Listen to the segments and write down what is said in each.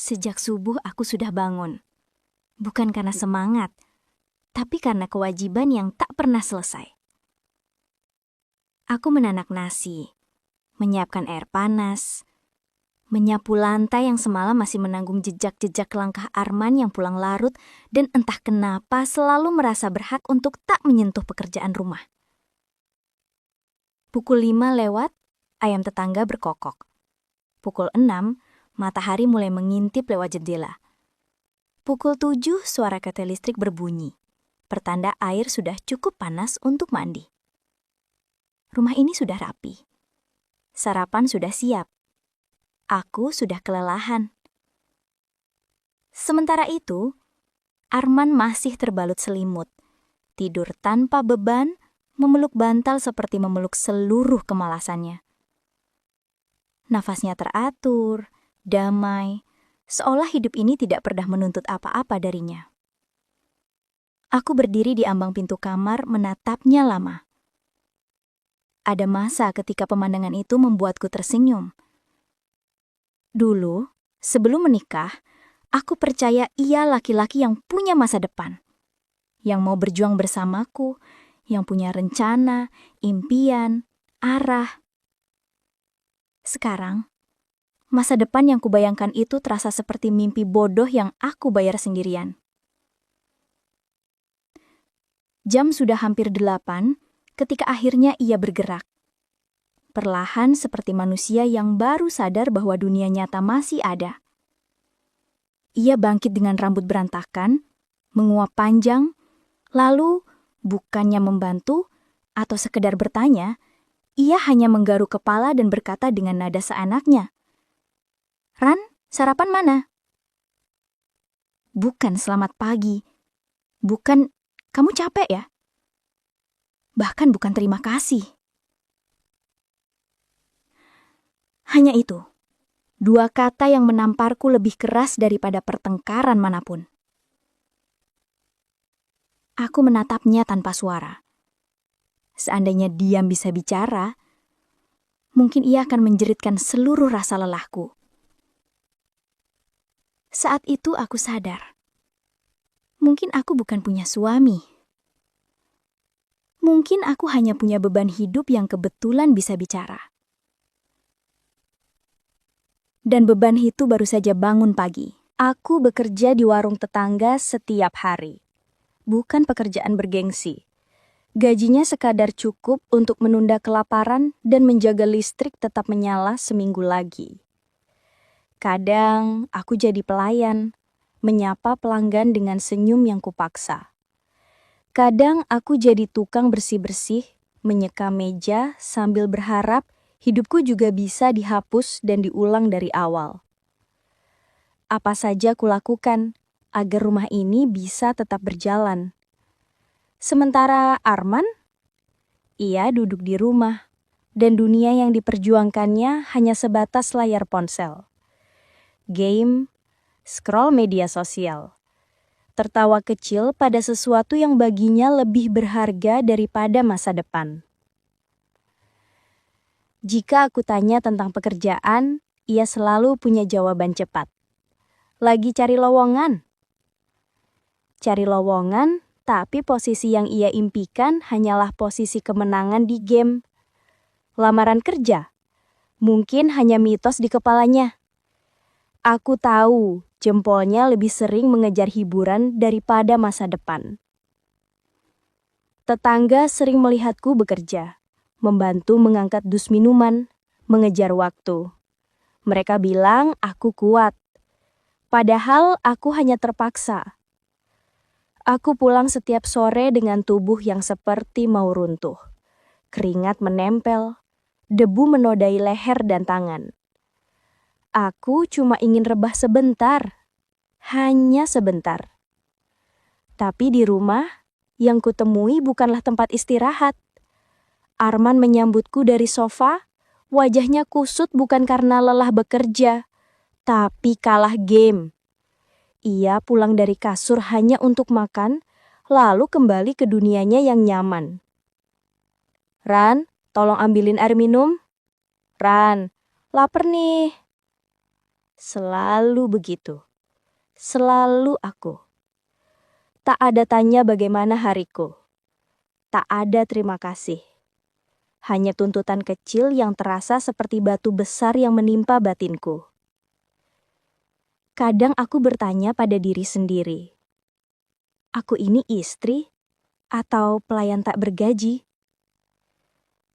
Sejak subuh aku sudah bangun. Bukan karena semangat, tapi karena kewajiban yang tak pernah selesai. Aku menanak nasi, menyiapkan air panas, menyapu lantai yang semalam masih menanggung jejak-jejak langkah Arman yang pulang larut dan entah kenapa selalu merasa berhak untuk tak menyentuh pekerjaan rumah. Pukul 5 lewat, ayam tetangga berkokok. Pukul 6, matahari mulai mengintip lewat jendela. Pukul 7, suara ketel listrik berbunyi. Pertanda air sudah cukup panas untuk mandi. Rumah ini sudah rapi. Sarapan sudah siap. Aku sudah kelelahan. Sementara itu, Arman masih terbalut selimut. Tidur tanpa beban, memeluk bantal seperti memeluk seluruh kemalasannya. Nafasnya teratur, damai, seolah hidup ini tidak pernah menuntut apa-apa darinya. Aku berdiri di ambang pintu kamar menatapnya lama. Ada masa ketika pemandangan itu membuatku tersenyum. Dulu, sebelum menikah, aku percaya ia laki-laki yang punya masa depan, yang mau berjuang bersamaku, yang punya rencana, impian, arah. Sekarang, masa depan yang kubayangkan itu terasa seperti mimpi bodoh yang aku bayar sendirian. Jam sudah hampir 8 ketika akhirnya ia bergerak. Perlahan seperti manusia yang baru sadar bahwa dunia nyata masih ada. Ia bangkit dengan rambut berantakan, menguap panjang, lalu bukannya membantu atau sekedar bertanya, ia hanya menggaruk kepala dan berkata dengan nada seenaknya, "Ran, sarapan mana?" Bukan selamat pagi, bukan kamu capek ya? Bahkan bukan terima kasih. Hanya itu, 2 kata yang menamparku lebih keras daripada pertengkaran manapun. Aku menatapnya tanpa suara. Seandainya diam bisa bicara, mungkin ia akan menjeritkan seluruh rasa lelahku. Saat itu aku sadar, mungkin aku bukan punya suami. Mungkin aku hanya punya beban hidup yang kebetulan bisa bicara. Dan beban itu baru saja bangun pagi. Aku bekerja di warung tetangga setiap hari. Bukan pekerjaan bergengsi. Gajinya sekadar cukup untuk menunda kelaparan dan menjaga listrik tetap menyala seminggu lagi. Kadang aku jadi pelayan, menyapa pelanggan dengan senyum yang kupaksa. Kadang aku jadi tukang bersih-bersih, menyeka meja sambil berharap hidupku juga bisa dihapus dan diulang dari awal. Apa saja kulakukan agar rumah ini bisa tetap berjalan. Sementara Arman, ia duduk di rumah, dan dunia yang diperjuangkannya hanya sebatas layar ponsel. Game, scroll media sosial. Tertawa kecil pada sesuatu yang baginya lebih berharga daripada masa depan. Jika aku tanya tentang pekerjaan, ia selalu punya jawaban cepat. Lagi cari lowongan. Cari lowongan, tapi posisi yang ia impikan hanyalah posisi kemenangan di game. Lamaran kerja, mungkin hanya mitos di kepalanya. Aku tahu jempolnya lebih sering mengejar hiburan daripada masa depan. Tetangga sering melihatku bekerja, membantu mengangkat dus minuman, mengejar waktu. Mereka bilang aku kuat, padahal aku hanya terpaksa. Aku pulang setiap sore dengan tubuh yang seperti mau runtuh. Keringat menempel, debu menodai leher dan tangan. Aku cuma ingin rebah sebentar, hanya sebentar. Tapi di rumah, yang kutemui bukanlah tempat istirahat. Arman menyambutku dari sofa, wajahnya kusut bukan karena lelah bekerja, tapi kalah game. Ia pulang dari kasur hanya untuk makan, lalu kembali ke dunianya yang nyaman. "Ran, tolong ambilin air minum." "Ran, lapar nih." Selalu begitu. Selalu aku. Tak ada tanya bagaimana hariku. Tak ada terima kasih. Hanya tuntutan kecil yang terasa seperti batu besar yang menimpa batinku. Kadang aku bertanya pada diri sendiri. Aku ini istri atau pelayan tak bergaji?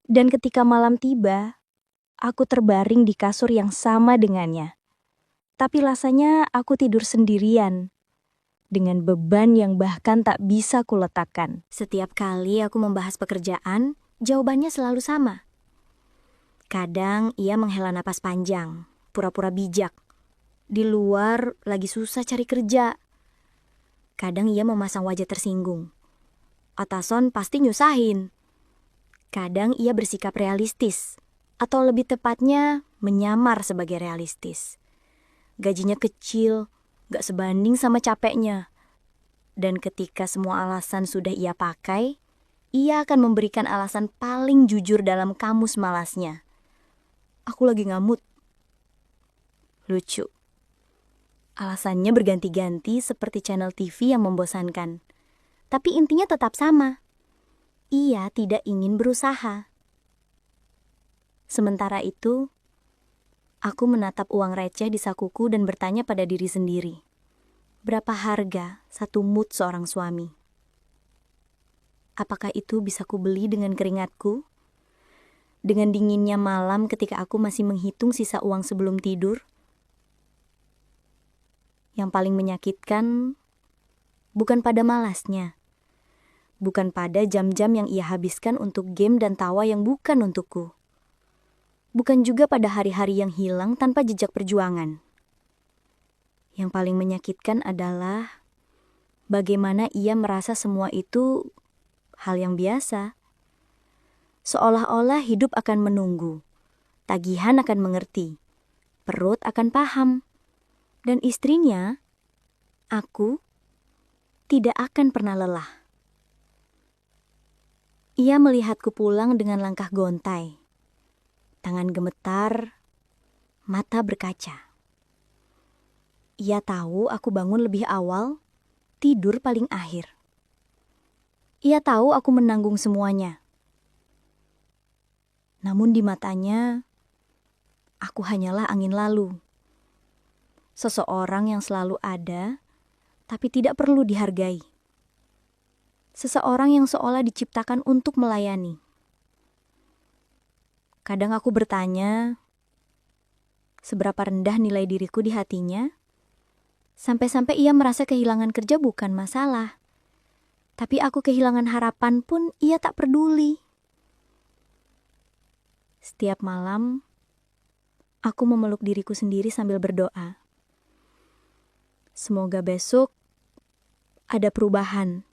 Dan ketika malam tiba, aku terbaring di kasur yang sama dengannya. Tapi rasanya aku tidur sendirian, dengan beban yang bahkan tak bisa kuletakkan. Setiap kali aku membahas pekerjaan, jawabannya selalu sama. Kadang ia menghela napas panjang, pura-pura bijak. Di luar lagi susah cari kerja. Kadang ia memasang wajah tersinggung. Atasan pasti nyusahin. Kadang ia bersikap realistis, atau lebih tepatnya menyamar sebagai realistis. Gajinya kecil, gak sebanding sama capeknya. Dan ketika semua alasan sudah ia pakai, ia akan memberikan alasan paling jujur dalam kamus malasnya. Aku lagi ngamut. Lucu. Alasannya berganti-ganti seperti channel TV yang membosankan. Tapi intinya tetap sama. Ia tidak ingin berusaha. Sementara itu, aku menatap uang receh di sakuku dan bertanya pada diri sendiri. Berapa harga satu mood seorang suami? Apakah itu bisa kubeli dengan keringatku? Dengan dinginnya malam ketika aku masih menghitung sisa uang sebelum tidur? Yang paling menyakitkan bukan pada malasnya. Bukan pada jam-jam yang ia habiskan untuk game dan tawa yang bukan untukku. Bukan juga pada hari-hari yang hilang tanpa jejak perjuangan. Yang paling menyakitkan adalah bagaimana ia merasa semua itu hal yang biasa. Seolah-olah hidup akan menunggu, tagihan akan mengerti, perut akan paham, dan istrinya, aku, tidak akan pernah lelah. Ia melihatku pulang dengan langkah gontai. Tangan gemetar, mata berkaca. Ia tahu aku bangun lebih awal, tidur paling akhir. Ia tahu aku menanggung semuanya. Namun di matanya, aku hanyalah angin lalu. Seseorang yang selalu ada, tapi tidak perlu dihargai. Seseorang yang seolah diciptakan untuk melayani. Kadang aku bertanya, seberapa rendah nilai diriku di hatinya? Sampai-sampai ia merasa kehilangan kerja bukan masalah. Tapi aku kehilangan harapan pun ia tak peduli. Setiap malam, aku memeluk diriku sendiri sambil berdoa. Semoga besok ada perubahan.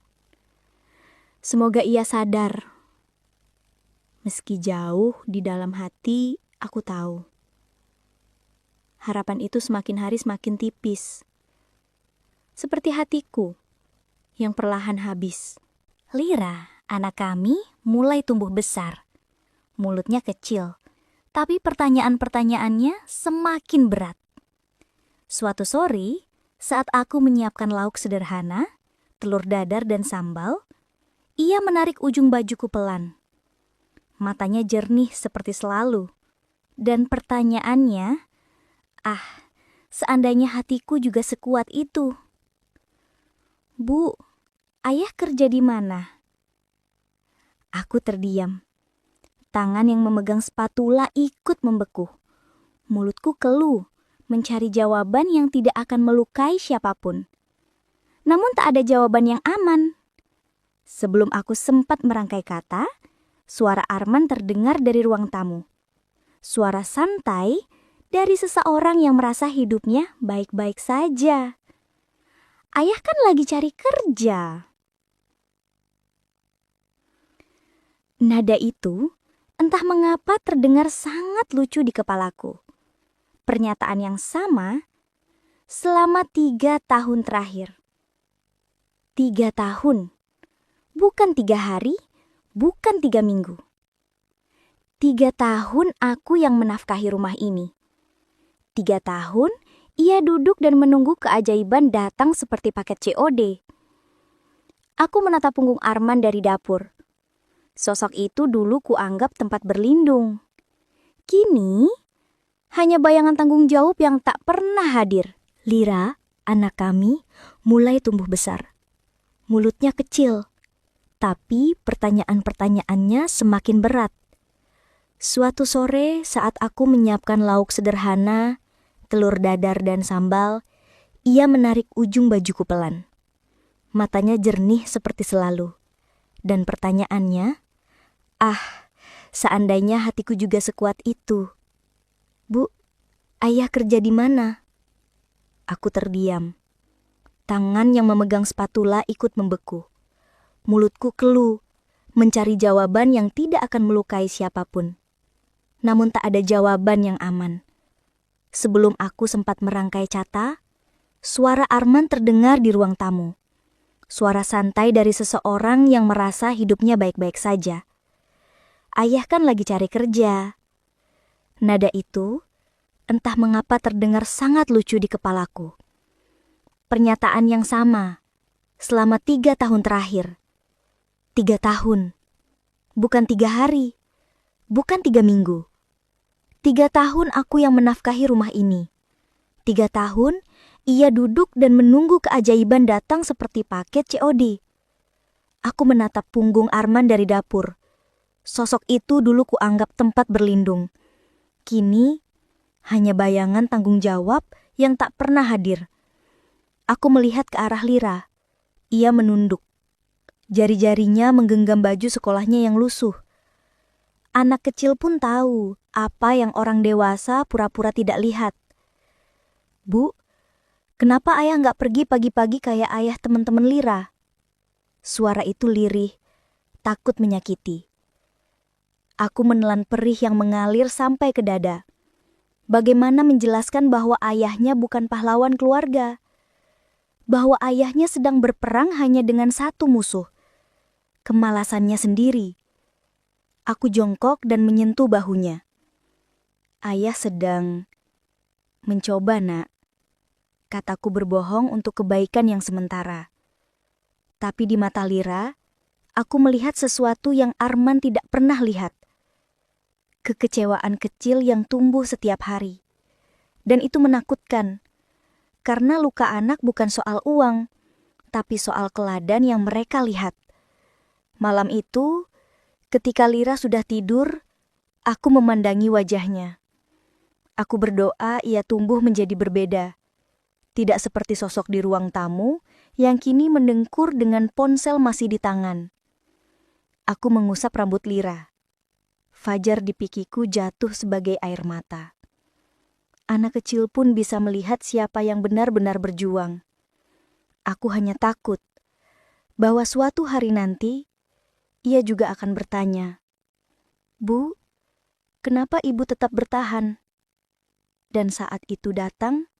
Semoga ia sadar. Meski jauh di dalam hati, aku tahu. Harapan itu semakin hari semakin tipis. Seperti hatiku yang perlahan habis. Lira, anak kami, mulai tumbuh besar. Mulutnya kecil, tapi pertanyaan-pertanyaannya semakin berat. Suatu sore, saat aku menyiapkan lauk sederhana, telur dadar dan sambal, ia menarik ujung bajuku pelan. Matanya jernih seperti selalu. Dan pertanyaannya, seandainya hatiku juga sekuat itu. Bu, ayah kerja di mana? Aku terdiam. Tangan yang memegang spatula ikut membeku. Mulutku keluh, mencari jawaban yang tidak akan melukai siapapun. Namun tak ada jawaban yang aman. Sebelum aku sempat merangkai kata, suara Arman terdengar dari ruang tamu. Suara santai dari seseorang yang merasa hidupnya baik-baik saja. Ayah kan lagi cari kerja. Nada itu entah mengapa terdengar sangat lucu di kepalaku. Pernyataan yang sama selama 3 tahun terakhir. 3 tahun, bukan 3 hari, bukan 3 minggu. 3 tahun aku yang menafkahi rumah ini. 3 tahun Ia duduk dan menunggu keajaiban datang seperti paket COD. Aku menatap punggung Arman dari dapur. Sosok itu dulu kuanggap tempat berlindung. Kini, hanya bayangan tanggung jawab yang tak pernah hadir. Lira, anak kami, mulai tumbuh besar. Mulutnya kecil, tapi pertanyaan-pertanyaannya semakin berat. Suatu sore saat aku menyiapkan lauk sederhana, telur dadar dan sambal, ia menarik ujung bajuku pelan. Matanya jernih seperti selalu. Dan pertanyaannya, seandainya hatiku juga sekuat itu. Bu, ayah kerja di mana? Aku terdiam. Tangan yang memegang spatula ikut membeku. Mulutku keluh, mencari jawaban yang tidak akan melukai siapapun. Namun tak ada jawaban yang aman. Sebelum aku sempat merangkai kata, suara Arman terdengar di ruang tamu. Suara santai dari seseorang yang merasa hidupnya baik-baik saja. Ayah kan lagi cari kerja. Nada itu, entah mengapa terdengar sangat lucu di kepalaku. Pernyataan yang sama, selama 3 tahun terakhir. 3 tahun, bukan 3 hari, bukan 3 minggu. 3 tahun aku yang menafkahi rumah ini. 3 tahun ia duduk dan menunggu keajaiban datang seperti paket COD. Aku menatap punggung Arman dari dapur. Sosok itu dulu kuanggap tempat berlindung. Kini, hanya bayangan tanggung jawab yang tak pernah hadir. Aku melihat ke arah Lira. Ia menunduk. Jari-jarinya menggenggam baju sekolahnya yang lusuh. Anak kecil pun tahu apa yang orang dewasa pura-pura tidak lihat. Bu, kenapa ayah nggak pergi pagi-pagi kayak ayah teman-teman Lira? Suara itu lirih, takut menyakiti. Aku menelan perih yang mengalir sampai ke dada. Bagaimana menjelaskan bahwa ayahnya bukan pahlawan keluarga? Bahwa ayahnya sedang berperang hanya dengan satu musuh. Kemalasannya sendiri. Aku jongkok dan menyentuh bahunya. Ayah sedang mencoba, nak. Kataku berbohong untuk kebaikan yang sementara. Tapi di mata Lira, aku melihat sesuatu yang Arman tidak pernah lihat. Kekecewaan kecil yang tumbuh setiap hari. Dan itu menakutkan. Karena luka anak bukan soal uang, tapi soal teladan yang mereka lihat. Malam itu, ketika Lira sudah tidur, aku memandangi wajahnya. Aku berdoa ia tumbuh menjadi berbeda. Tidak seperti sosok di ruang tamu yang kini mendengkur dengan ponsel masih di tangan. Aku mengusap rambut Lira. Fajar di pikiku jatuh sebagai air mata. Anak kecil pun bisa melihat siapa yang benar-benar berjuang. Aku hanya takut bahwa suatu hari nanti ia juga akan bertanya, Bu, kenapa ibu tetap bertahan? Dan saat itu datang,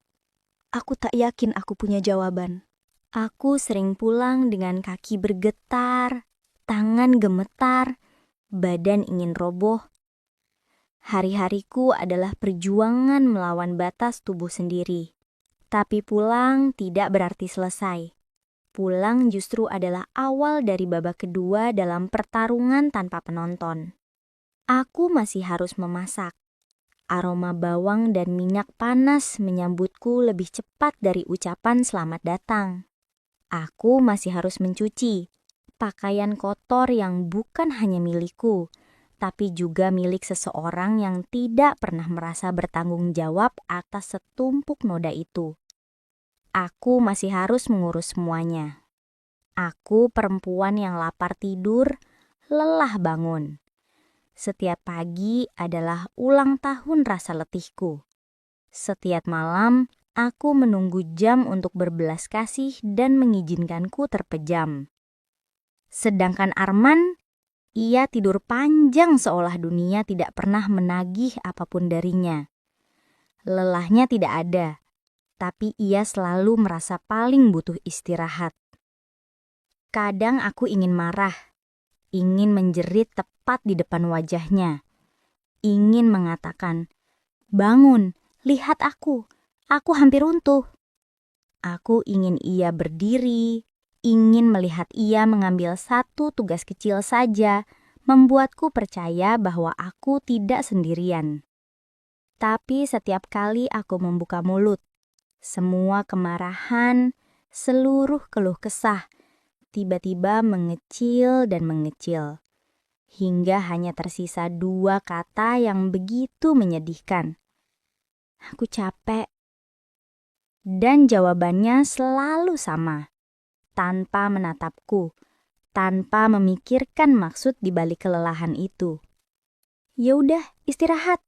aku tak yakin aku punya jawaban. Aku sering pulang dengan kaki bergetar, tangan gemetar, badan ingin roboh. Hari-hariku adalah perjuangan melawan batas tubuh sendiri. Tapi pulang tidak berarti selesai. Pulang justru adalah awal dari babak kedua dalam pertarungan tanpa penonton. Aku masih harus memasak. Aroma bawang dan minyak panas menyambutku lebih cepat dari ucapan selamat datang. Aku masih harus mencuci pakaian kotor yang bukan hanya milikku, tapi juga milik seseorang yang tidak pernah merasa bertanggung jawab atas setumpuk noda itu. Aku masih harus mengurus semuanya. Aku perempuan yang lapar tidur, lelah bangun. Setiap pagi adalah ulang tahun rasa letihku. Setiap malam, aku menunggu jam untuk berbelas kasih dan mengizinkanku terpejam. Sedangkan Arman, ia tidur panjang seolah dunia tidak pernah menagih apapun darinya. Lelahnya tidak ada, tapi ia selalu merasa paling butuh istirahat. Kadang aku ingin marah, ingin menjerit tepat di depan wajahnya. Ingin mengatakan, bangun, lihat aku Aku hampir runtuh. Aku ingin ia berdiri, ingin melihat ia mengambil satu tugas kecil saja, membuatku percaya bahwa aku tidak sendirian. Tapi setiap kali aku membuka mulut, semua kemarahan, seluruh keluh kesah, tiba-tiba mengecil dan mengecil, hingga hanya tersisa dua kata yang begitu menyedihkan. Aku capek. Dan jawabannya selalu sama, tanpa menatapku, tanpa memikirkan maksud di balik kelelahan itu. Ya udah, istirahat.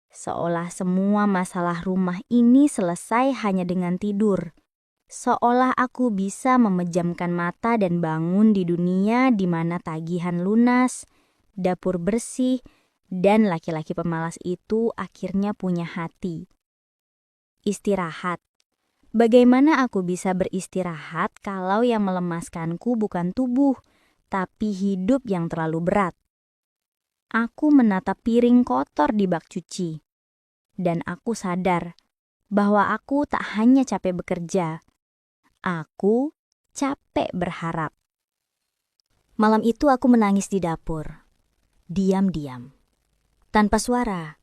Seolah semua masalah rumah ini selesai hanya dengan tidur. Seolah aku bisa memejamkan mata dan bangun di dunia di mana tagihan lunas, dapur bersih, dan laki-laki pemalas itu akhirnya punya hati. Istirahat. Bagaimana aku bisa beristirahat kalau yang melemaskanku bukan tubuh, tapi hidup yang terlalu berat? Aku menatap piring kotor di bak cuci, dan aku sadar bahwa aku tak hanya capek bekerja, aku capek berharap. Malam itu aku menangis di dapur, diam-diam, tanpa suara,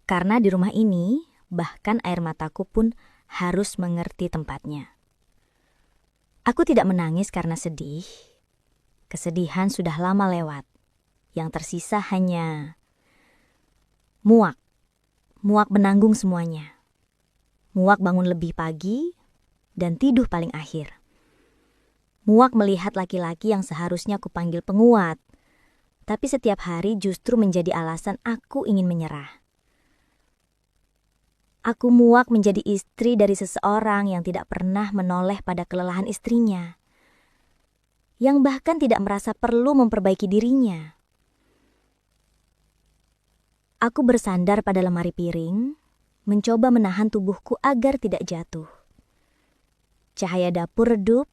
karena di rumah ini bahkan air mataku pun harus mengerti tempatnya. Aku tidak menangis karena sedih. Kesedihan sudah lama lewat. Yang tersisa hanya muak. Muak menanggung semuanya. Muak bangun lebih pagi dan tidur paling akhir. Muak melihat laki-laki yang seharusnya kupanggil penguat, tapi setiap hari justru menjadi alasan aku ingin menyerah. Aku muak menjadi istri dari seseorang yang tidak pernah menoleh pada kelelahan istrinya, yang bahkan tidak merasa perlu memperbaiki dirinya. Aku bersandar pada lemari piring, mencoba menahan tubuhku agar tidak jatuh. Cahaya dapur redup,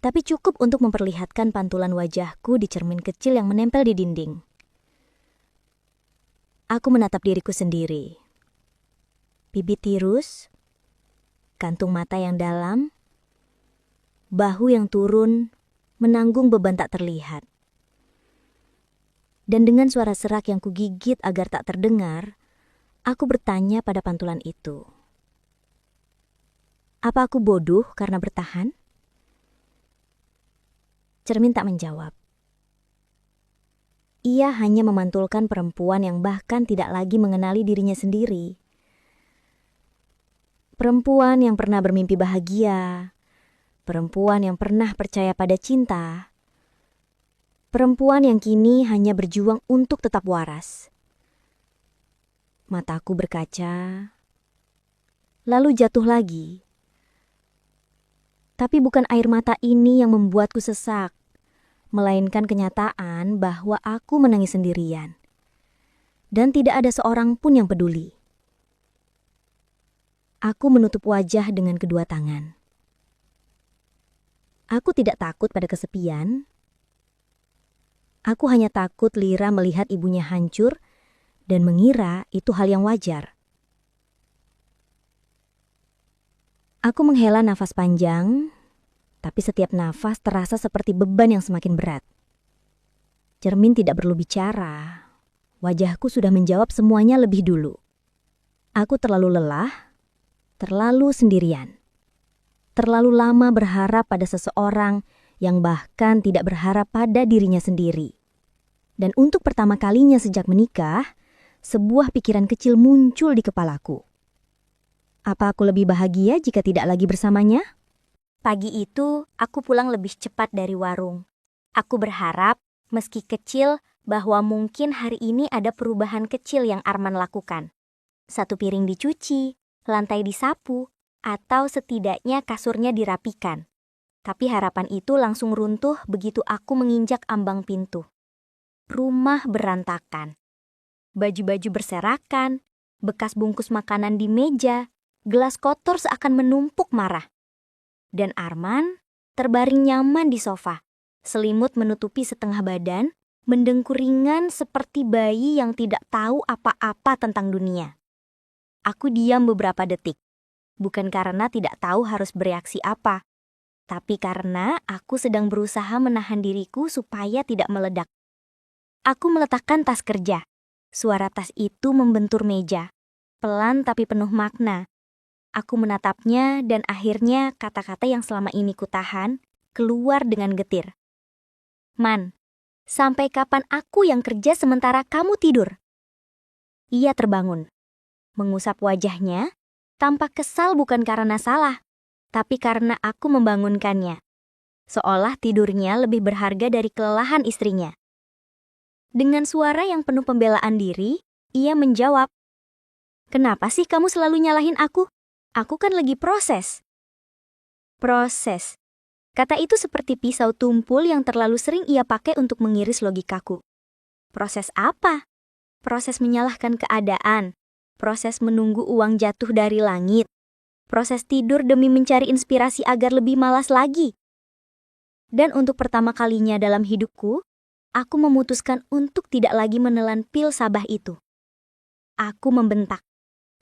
tapi cukup untuk memperlihatkan pantulan wajahku di cermin kecil yang menempel di dinding. Aku menatap diriku sendiri. Bibit tirus, kantung mata yang dalam, bahu yang turun, menanggung beban tak terlihat. Dan dengan suara serak yang kugigit agar tak terdengar, aku bertanya pada pantulan itu. Apa aku bodoh karena bertahan? Cermin tak menjawab. Ia hanya memantulkan perempuan yang bahkan tidak lagi mengenali dirinya sendiri. Perempuan yang pernah bermimpi bahagia, perempuan yang pernah percaya pada cinta, perempuan yang kini hanya berjuang untuk tetap waras. Mataku berkaca, lalu jatuh lagi. Tapi bukan air mata ini yang membuatku sesak, melainkan kenyataan bahwa aku menangis sendirian. Dan tidak ada seorang pun yang peduli. Aku menutup wajah dengan kedua tangan. Aku tidak takut pada kesepian. Aku hanya takut Lira melihat ibunya hancur dan mengira itu hal yang wajar. Aku menghela nafas panjang, tapi setiap nafas terasa seperti beban yang semakin berat. Cermin tidak perlu bicara. Wajahku sudah menjawab semuanya lebih dulu. Aku terlalu lelah, terlalu sendirian. Terlalu lama berharap pada seseorang yang bahkan tidak berharap pada dirinya sendiri. Dan untuk pertama kalinya sejak menikah, sebuah pikiran kecil muncul di kepalaku. Apa aku lebih bahagia jika tidak lagi bersamanya? Pagi itu, aku pulang lebih cepat dari warung. Aku berharap, meski kecil, bahwa mungkin hari ini ada perubahan kecil yang Arman lakukan. Satu piring dicuci, lantai disapu, atau setidaknya kasurnya dirapikan. Tapi harapan itu langsung runtuh begitu aku menginjak ambang pintu. Rumah berantakan. Baju-baju berserakan, bekas bungkus makanan di meja, gelas kotor seakan menumpuk marah. Dan Arman terbaring nyaman di sofa, selimut menutupi setengah badan, mendengkur ringan seperti bayi yang tidak tahu apa-apa tentang dunia. Aku diam beberapa detik. Bukan karena tidak tahu harus bereaksi apa, tapi karena aku sedang berusaha menahan diriku supaya tidak meledak. Aku meletakkan tas kerja. Suara tas itu membentur meja. Pelan tapi penuh makna. Aku menatapnya dan akhirnya kata-kata yang selama ini kutahan keluar dengan getir. Man, sampai kapan aku yang kerja sementara kamu tidur? Ia terbangun. Mengusap wajahnya, tampak kesal bukan karena salah, tapi karena aku membangunkannya. Seolah tidurnya lebih berharga dari kelelahan istrinya. Dengan suara yang penuh pembelaan diri, ia menjawab, "Kenapa sih kamu selalu nyalahin aku? Aku kan lagi proses." Proses. Kata itu seperti pisau tumpul yang terlalu sering ia pakai untuk mengiris logikaku. Proses apa? Proses menyalahkan keadaan. Proses menunggu uang jatuh dari langit. Proses tidur demi mencari inspirasi agar lebih malas lagi. Dan untuk pertama kalinya dalam hidupku, aku memutuskan untuk tidak lagi menelan pil sabah itu. Aku membentak.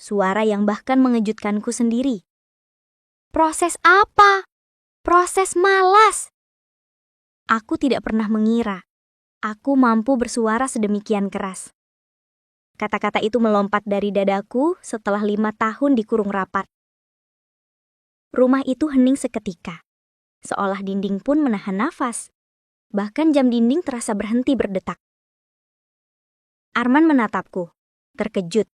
Suara yang bahkan mengejutkanku sendiri. Proses apa? Proses malas. Aku tidak pernah mengira aku mampu bersuara sedemikian keras. Kata-kata itu melompat dari dadaku setelah 5 tahun dikurung rapat. Rumah itu hening seketika. Seolah dinding pun menahan nafas. Bahkan jam dinding terasa berhenti berdetak. Arman menatapku, terkejut.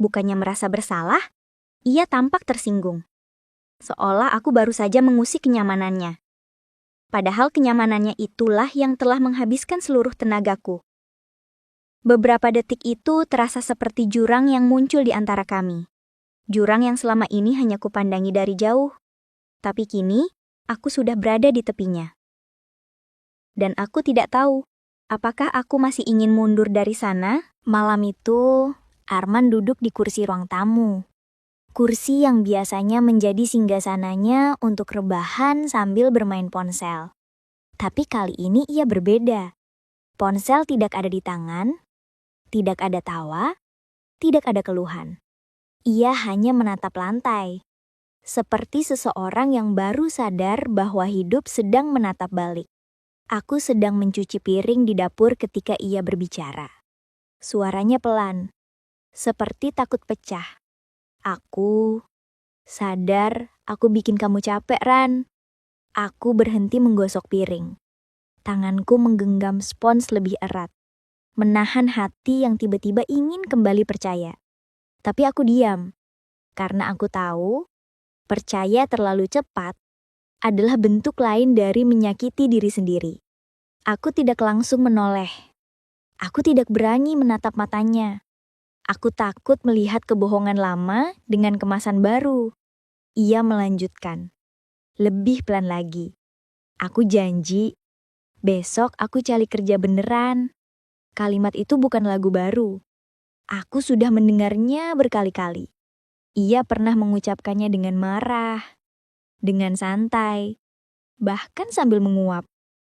Bukannya merasa bersalah, ia tampak tersinggung. Seolah aku baru saja mengusik kenyamanannya. Padahal kenyamanannya itulah yang telah menghabiskan seluruh tenagaku. Beberapa detik itu terasa seperti jurang yang muncul di antara kami. Jurang yang selama ini hanya kupandangi dari jauh. Tapi kini, aku sudah berada di tepinya. Dan aku tidak tahu, apakah aku masih ingin mundur dari sana? Malam itu, Arman duduk di kursi ruang tamu. Kursi yang biasanya menjadi singgasananya untuk rebahan sambil bermain ponsel. Tapi kali ini ia berbeda. Ponsel tidak ada di tangan, tidak ada tawa, tidak ada keluhan. Ia hanya menatap lantai, seperti seseorang yang baru sadar bahwa hidup sedang menatap balik. Aku sedang mencuci piring di dapur ketika ia berbicara. Suaranya pelan, seperti takut pecah. Aku sadar aku bikin kamu capek, Ran. Aku berhenti menggosok piring. Tanganku menggenggam spons lebih erat. Menahan hati yang tiba-tiba ingin kembali percaya. Tapi aku diam, karena aku tahu percaya terlalu cepat adalah bentuk lain dari menyakiti diri sendiri. Aku tidak langsung menoleh. Aku tidak berani menatap matanya. Aku takut melihat kebohongan lama dengan kemasan baru. Ia melanjutkan, lebih pelan lagi. Aku janji, besok aku cari kerja beneran. Kalimat itu bukan lagu baru. Aku sudah mendengarnya berkali-kali. Ia pernah mengucapkannya dengan marah, dengan santai, bahkan sambil menguap.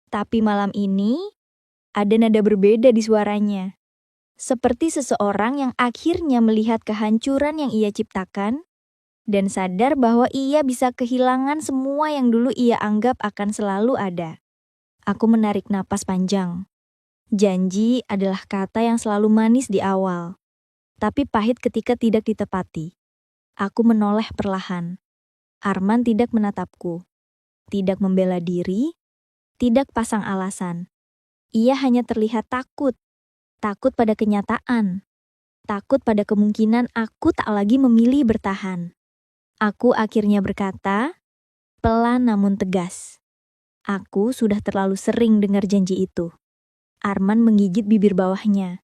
Tapi malam ini, ada nada berbeda di suaranya. Seperti seseorang yang akhirnya melihat kehancuran yang ia ciptakan, dan sadar bahwa ia bisa kehilangan semua yang dulu ia anggap akan selalu ada. Aku menarik napas panjang. Janji adalah kata yang selalu manis di awal, tapi pahit ketika tidak ditepati. Aku menoleh perlahan. Arman tidak menatapku, tidak membela diri, tidak pasang alasan. Ia hanya terlihat takut, takut pada kenyataan, takut pada kemungkinan aku tak lagi memilih bertahan. Aku akhirnya berkata, pelan namun tegas. Aku sudah terlalu sering dengar janji itu. Arman menggigit bibir bawahnya.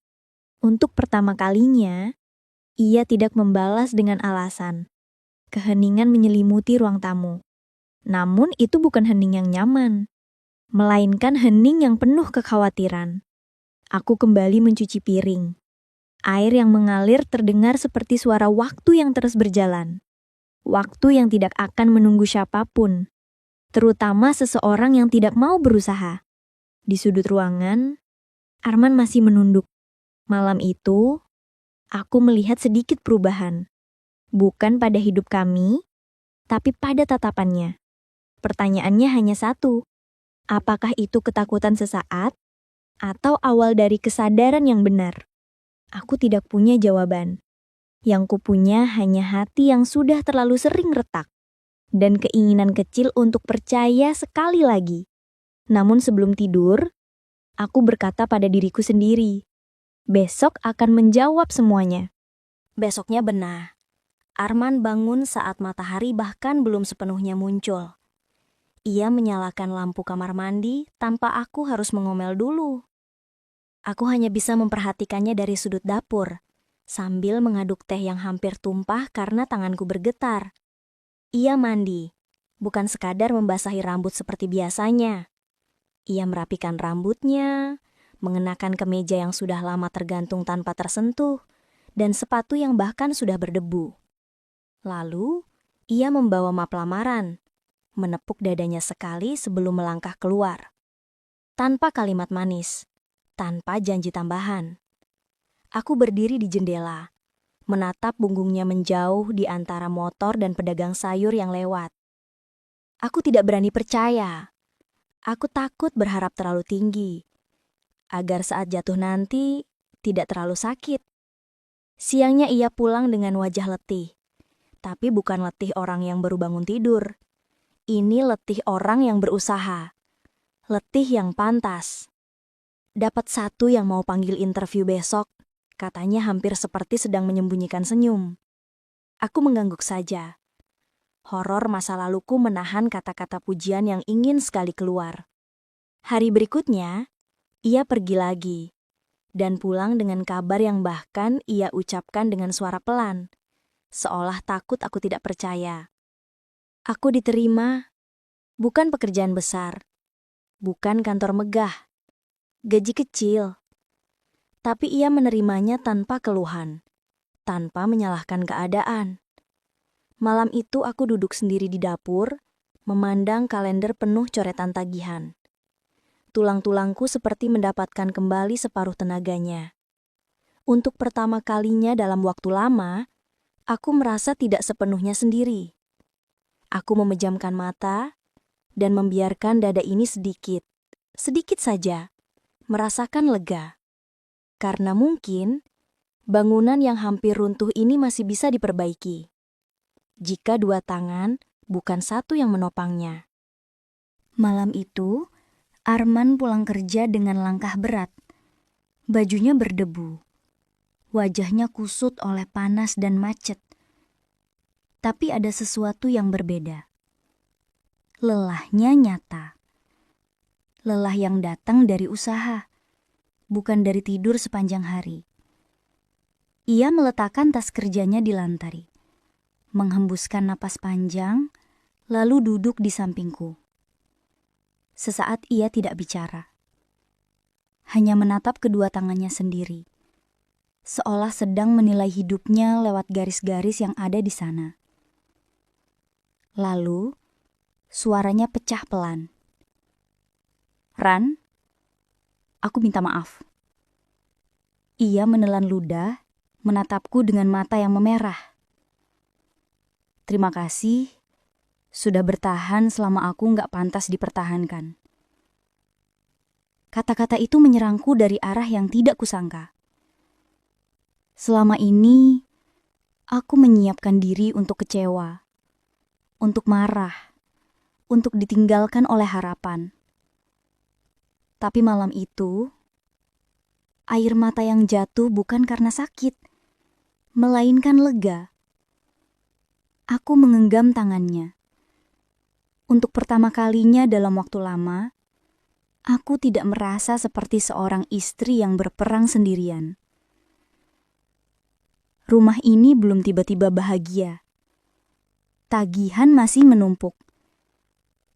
Untuk pertama kalinya, ia tidak membalas dengan alasan. Keheningan menyelimuti ruang tamu. Namun itu bukan hening yang nyaman, melainkan hening yang penuh kekhawatiran. Aku kembali mencuci piring. Air yang mengalir terdengar seperti suara waktu yang terus berjalan. Waktu yang tidak akan menunggu siapapun, terutama seseorang yang tidak mau berusaha. Di sudut ruangan, Arman masih menunduk. Malam itu, aku melihat sedikit perubahan. Bukan pada hidup kami, tapi pada tatapannya. Pertanyaannya hanya satu. Apakah itu ketakutan sesaat atau awal dari kesadaran yang benar? Aku tidak punya jawaban. Yang kupunya hanya hati yang sudah terlalu sering retak dan keinginan kecil untuk percaya sekali lagi. Namun sebelum tidur, aku berkata pada diriku sendiri, besok akan menjawab semuanya. Besoknya benar. Arman bangun saat matahari bahkan belum sepenuhnya muncul. Ia menyalakan lampu kamar mandi tanpa aku harus mengomel dulu. Aku hanya bisa memperhatikannya dari sudut dapur, sambil mengaduk teh yang hampir tumpah karena tanganku bergetar. Ia mandi, bukan sekadar membasahi rambut seperti biasanya. Ia merapikan rambutnya, mengenakan kemeja yang sudah lama tergantung tanpa tersentuh, dan sepatu yang bahkan sudah berdebu. Lalu, ia membawa map lamaran, menepuk dadanya sekali sebelum melangkah keluar. Tanpa kalimat manis, tanpa janji tambahan. Aku berdiri di jendela, menatap punggungnya menjauh di antara motor dan pedagang sayur yang lewat. Aku tidak berani percaya. Aku takut berharap terlalu tinggi, agar saat jatuh nanti tidak terlalu sakit. Siangnya ia pulang dengan wajah letih, tapi bukan letih orang yang baru bangun tidur. Ini letih orang yang berusaha. Letih yang pantas. Dapat satu yang mau panggil interview besok, katanya hampir seperti sedang menyembunyikan senyum. Aku mengangguk saja. Horor masa laluku menahan kata-kata pujian yang ingin sekali keluar. Hari berikutnya, ia pergi lagi. Dan pulang dengan kabar yang bahkan ia ucapkan dengan suara pelan. Seolah takut aku tidak percaya. Aku diterima, bukan pekerjaan besar, bukan kantor megah, gaji kecil. Tapi ia menerimanya tanpa keluhan, tanpa menyalahkan keadaan. Malam itu aku duduk sendiri di dapur, memandang kalender penuh coretan tagihan. Tulang-tulangku seperti mendapatkan kembali separuh tenaganya. Untuk pertama kalinya dalam waktu lama, aku merasa tidak sepenuhnya sendiri. Aku memejamkan mata dan membiarkan dada ini sedikit saja, merasakan lega. Karena mungkin bangunan yang hampir runtuh ini masih bisa diperbaiki. Jika dua tangan bukan satu yang menopangnya. Malam itu, Arman pulang kerja dengan langkah berat. Bajunya berdebu. Wajahnya kusut oleh panas dan macet. Tapi ada sesuatu yang berbeda. Lelahnya nyata. Lelah yang datang dari usaha, bukan dari tidur sepanjang hari. Ia meletakkan tas kerjanya di lantai, menghembuskan napas panjang, lalu duduk di sampingku. Sesaat ia tidak bicara. Hanya menatap kedua tangannya sendiri, seolah sedang menilai hidupnya lewat garis-garis yang ada di sana. Lalu, suaranya pecah pelan. "Ran, aku minta maaf." Ia menelan ludah, menatapku dengan mata yang memerah. "Terima kasih, sudah bertahan selama aku nggak pantas dipertahankan." Kata-kata itu menyerangku dari arah yang tidak kusangka. Selama ini, aku menyiapkan diri untuk kecewa, untuk marah, untuk ditinggalkan oleh harapan. Tapi malam itu, air mata yang jatuh bukan karena sakit, melainkan lega. Aku menggenggam tangannya. Untuk pertama kalinya dalam waktu lama, aku tidak merasa seperti seorang istri yang berperang sendirian. Rumah ini belum tiba-tiba bahagia. Tagihan masih menumpuk.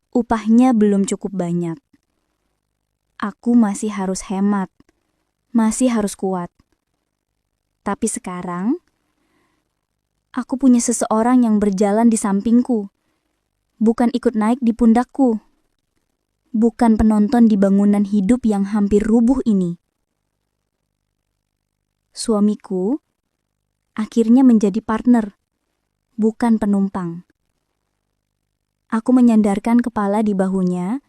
Upahnya belum cukup banyak. Aku masih harus hemat, masih harus kuat. Tapi sekarang, aku punya seseorang yang berjalan di sampingku, bukan ikut naik di pundakku. Bukan penonton di bangunan hidup yang hampir rubuh ini. Suamiku akhirnya menjadi partner, bukan penumpang. Aku menyandarkan kepala di bahunya,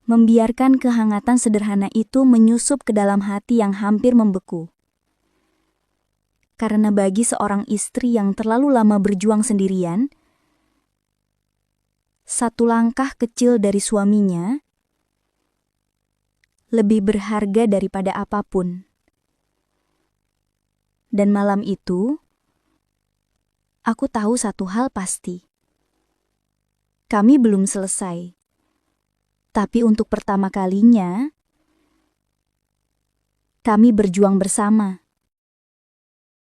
membiarkan kehangatan sederhana itu menyusup ke dalam hati yang hampir membeku. Karena bagi seorang istri yang terlalu lama berjuang sendirian, satu langkah kecil dari suaminya lebih berharga daripada apapun. Dan malam itu, aku tahu satu hal pasti. Kami belum selesai. Tapi untuk pertama kalinya, kami berjuang bersama.